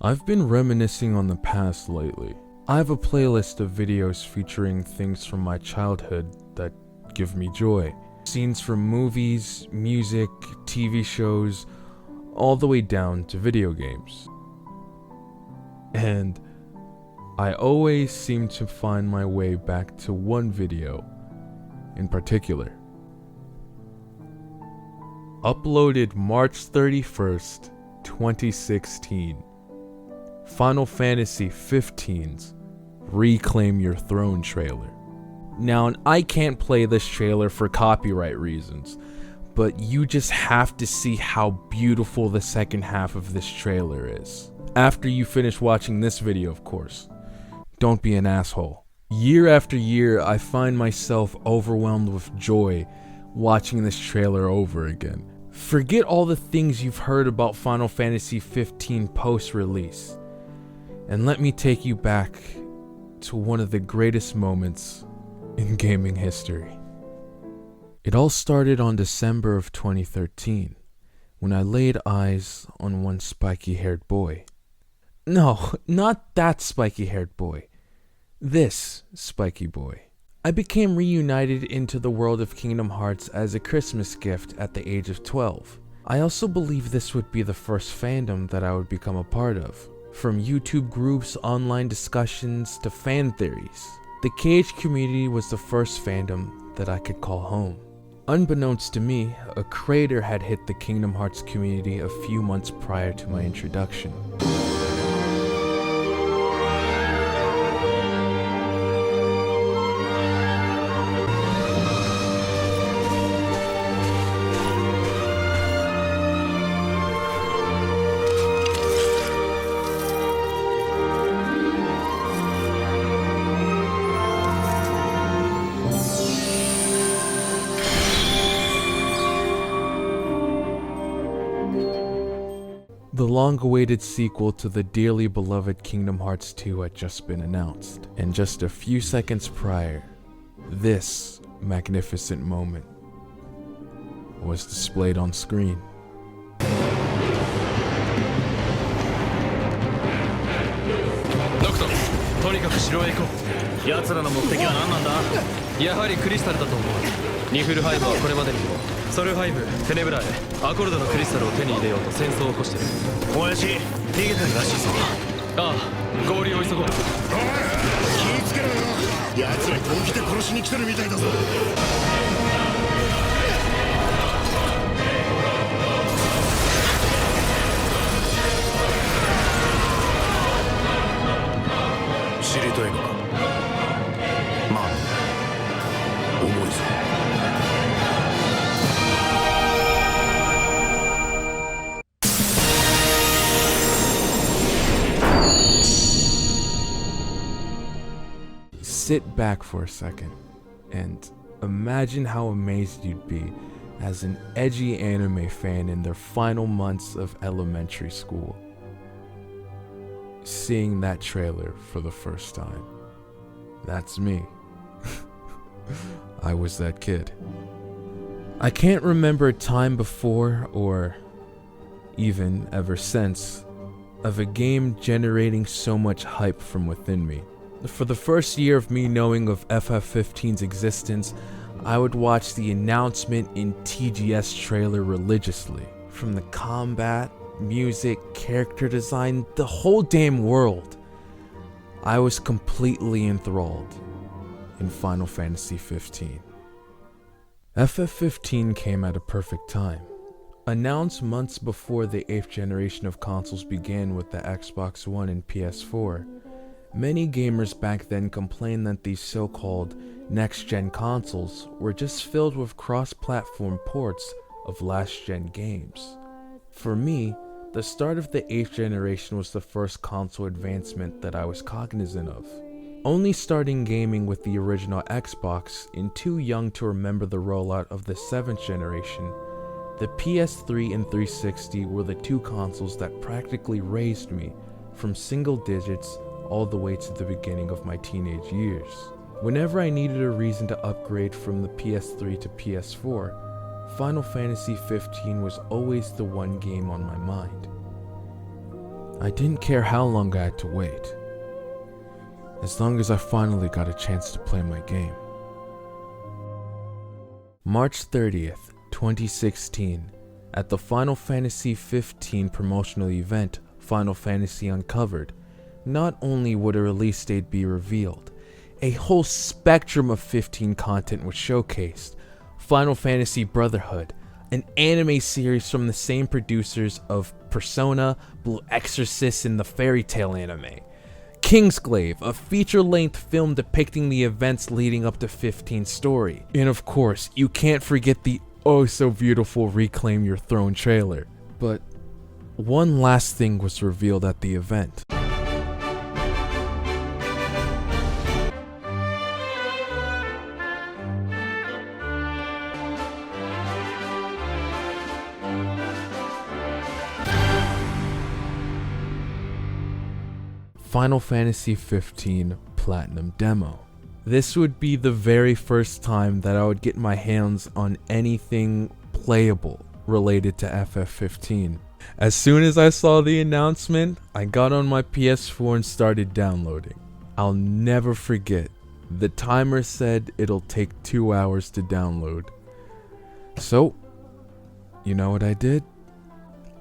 I've been reminiscing on the past lately. I have a playlist of videos featuring things from my childhood that give me joy. Scenes from movies, music, TV shows, all the way down to video games. And I always seem to find my way back to one video in particular. Uploaded March 31st, 2016. Final Fantasy XV's Reclaim Your Throne trailer. Now, I can't play this trailer for copyright reasons, but you just have to see how beautiful the second half of this trailer is. After you finish watching this video, of course. Don't be an asshole. Year after year, I find myself overwhelmed with joy watching this trailer over again. Forget all the things you've heard about Final Fantasy XV post-release, and let me take you back to one of the greatest moments in gaming history. It all started on December of 2013, when I laid eyes on one spiky-haired boy. No, not that spiky-haired boy. This spiky boy. I became reunited into the world of Kingdom Hearts as a Christmas gift at the age of 12. I also believe this would be the first fandom that I would become a part of. From YouTube groups, online discussions, to fan theories, the KH community was the first fandom that I could call home. Unbeknownst to me, a crater had hit the Kingdom Hearts community a few months prior to my introduction. The long-awaited sequel to the dearly beloved Kingdom Hearts 2 had just been announced, and just a few seconds prior, this magnificent moment was displayed on screen. ノクト、とにかく城へ行こう。奴らの目的は何なんだ？やはりクリスタルだと思う。ニフルハイブはこれまでにもソルハイブ、テネブラへアコルドのクリスタルを手に入れようと戦争を起こしてる。おやし、逃げてるらしいぞ。ああ、合流を急ごう。おい、気ぃつけろよ。奴ら本気で殺しに来てるみたいだぞ。知りたいのか？まあ、重いぞ。Sit back for a second and imagine how amazed you'd be as an edgy anime fan in their final months of elementary school, seeing that trailer for the first time. That's me. I was that kid. I can't remember a time before, or even ever since, of a game generating so much hype from within me. For the first year of me knowing of FF15's existence, I would watch the announcement in TGS trailer religiously. From the combat, music, character design, the whole damn world. I was completely enthralled in Final Fantasy XV. FF15 came at a perfect time. Announced months before the 8th generation of consoles began with the Xbox One and PS4, many gamers back then complained that these so-called next-gen consoles were just filled with cross-platform ports of last-gen games. For me, the start of the 8th generation was the first console advancement that I was cognizant of. Only starting gaming with the original Xbox and too young to remember the rollout of the 7th generation, the PS3 and 360 were the two consoles that practically raised me from single digits all the way to the beginning of my teenage years. Whenever I needed a reason to upgrade from the PS3 to PS4, Final Fantasy XV was always the one game on my mind. I didn't care how long I had to wait, as long as I finally got a chance to play my game. March 30th, 2016, at the Final Fantasy XV promotional event, Final Fantasy Uncovered, not only would a release date be revealed, a whole spectrum of 15 content was showcased. Final Fantasy Brotherhood, an anime series from the same producers of Persona, Blue Exorcist, and the Fairy Tail anime. Kingsglaive, a feature-length film depicting the events leading up to 15's story. And of course, you can't forget the oh-so-beautiful Reclaim Your Throne trailer. But one last thing was revealed at the event. Final Fantasy XV Platinum Demo. This would be the very first time that I would get my hands on anything playable related to FF15. As soon as I saw the announcement, I got on my PS4 and started downloading. I'll never forget, the timer said it'll take 2 hours to download. So, you know what I did?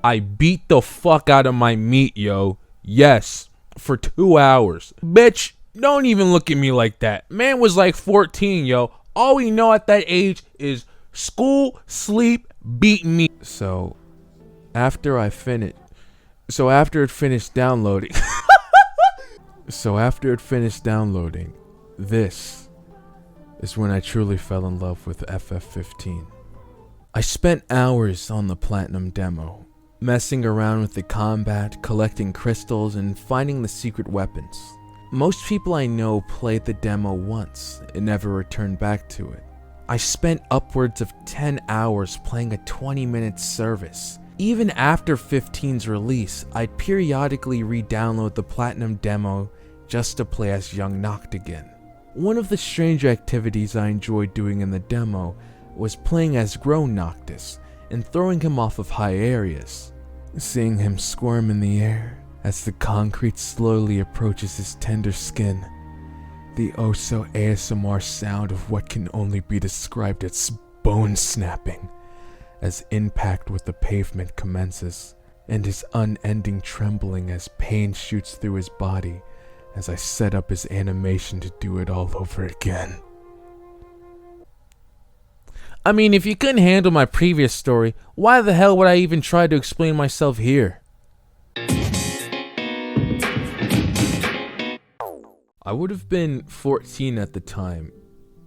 I beat the fuck out of my meat, yo. Yes. For 2 hours. Bitch, don't even look at me like that. Man was like 14, yo. All we know at that age is school, sleep, beat me. So after it finished downloading, this is when I truly fell in love with FF15. I spent hours on the Platinum Demo, messing around with the combat, collecting crystals, and finding the secret weapons. Most people I know played the demo once and never returned back to it. I spent upwards of 10 hours playing a 20-minute service. Even after 15's release, I'd periodically re-download the Platinum Demo just to play as young Noct again. One of the strange activities I enjoyed doing in the demo was playing as grown Noctis and throwing him off of high areas. Seeing him squirm in the air as the concrete slowly approaches his tender skin. The oh-so ASMR sound of what can only be described as bone snapping as impact with the pavement commences, and his unending trembling as pain shoots through his body as I set up his animation to do it all over again. I mean, if you couldn't handle my previous story, why the hell would I even try to explain myself here? I would have been 14 at the time,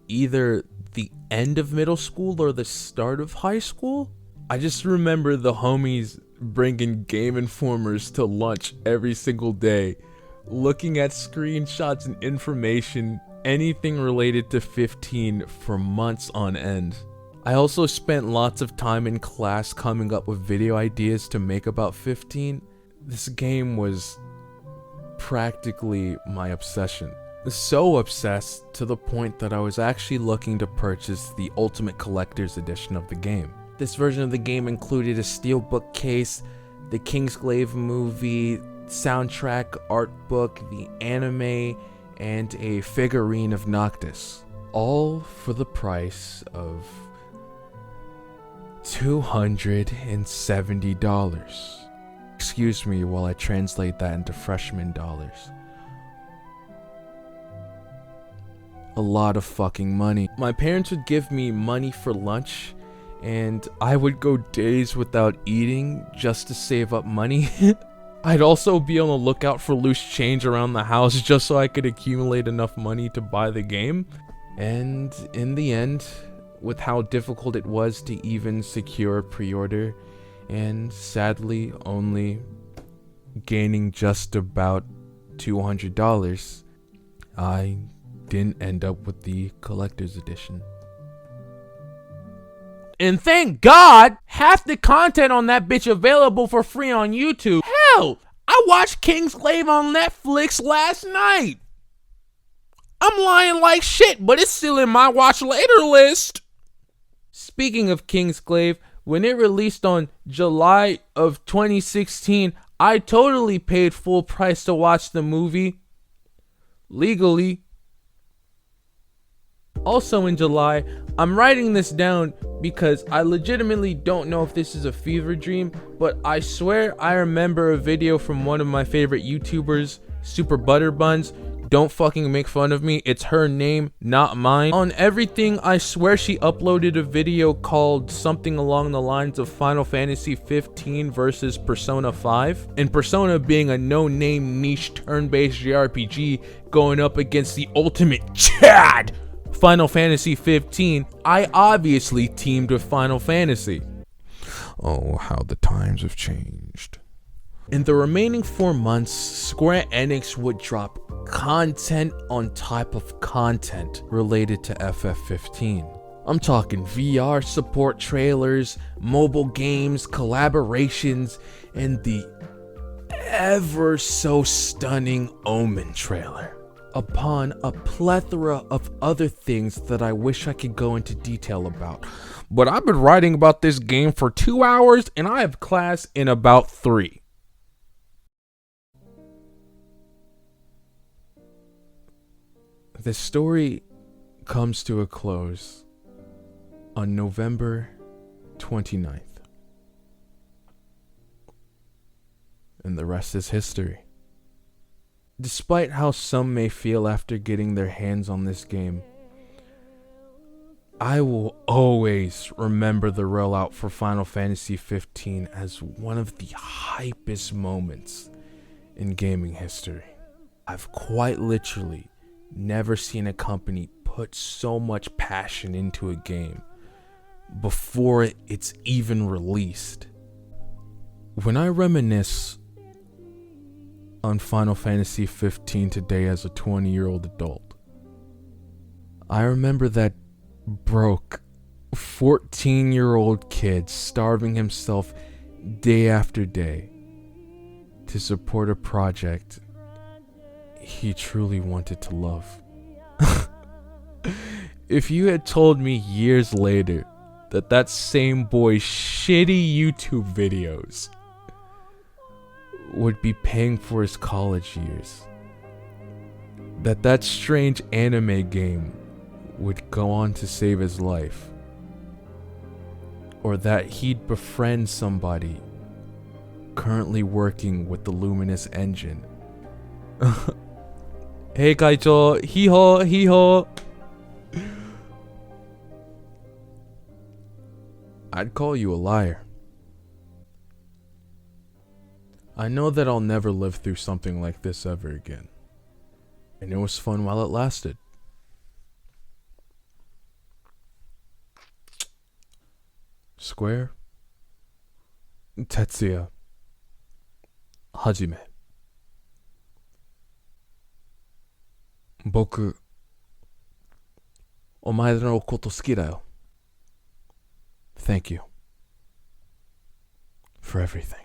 either the end of middle school or the start of high school. I just remember the homies bringing Game Informers to lunch every single day, looking at screenshots and information, anything related to 15 for months on end. I also spent lots of time in class coming up with video ideas to make about 15. This game was practically my obsession. So obsessed to the point that I was actually looking to purchase the Ultimate Collector's Edition of the game. This version of the game included a steelbook case, the Kingsglaive movie, soundtrack, art book, the anime, and a figurine of Noctis. All for the price of $270. Excuse me while I translate that into freshman dollars. A lot of fucking money. My parents would give me money for lunch, and I would go days without eating just to save up money. I'd also be on the lookout for loose change around the house just so I could accumulate enough money to buy the game. And in the end, with how difficult it was to even secure a pre-order, and sadly only gaining just about $200, I didn't end up with the collector's edition. And thank God, half the content on that bitch available for free on YouTube. Hell, I watched Kingsglaive on Netflix last night. I'm lying like shit, but it's still in my watch later list. Speaking of Kingsglaive, when it released on July of 2016, I totally paid full price to watch the movie. Legally. Also in July, I'm writing this down because I legitimately don't know if this is a fever dream, but I swear I remember a video from one of my favorite YouTubers, Super Butterbuns. Don't fucking make fun of me. It's her name, not mine. On everything, I swear she uploaded a video called something along the lines of Final Fantasy 15 versus Persona 5. And Persona being a no-name niche turn-based JRPG going up against the ultimate Chad, Final Fantasy 15, I obviously teamed with Final Fantasy. Oh, how the times have changed. In the remaining 4 months, Square Enix would drop content on top of content related to FF15. I'm talking VR support trailers, mobile games, collaborations, and the ever so stunning Omen trailer. Upon a plethora of other things that I wish I could go into detail about. But I've been writing about this game for 2 hours and I have class in about 3. The story comes to a close on November 29th. And the rest is history. Despite how some may feel after getting their hands on this game, I will always remember the rollout for Final Fantasy 15 as one of the hypest moments in gaming history. I've quite literally never seen a company put so much passion into a game before it's even released. When I reminisce on Final Fantasy 15 today as a 20-year-old adult, I remember that broke 14-year-old kid starving himself day after day to support a project he truly wanted to love. If you had told me years later that same boy's shitty YouTube videos would be paying for his college years, that strange anime game would go on to save his life, or that he'd befriend somebody currently working with the Luminous engine. Hey Kaicho, hee-haw. I'd call you a liar. I know that I'll never live through something like this ever again. And it was fun while it lasted. Square, Tetsuya, Hajime. 僕、お前のこと好きだよ。Thank you for everything.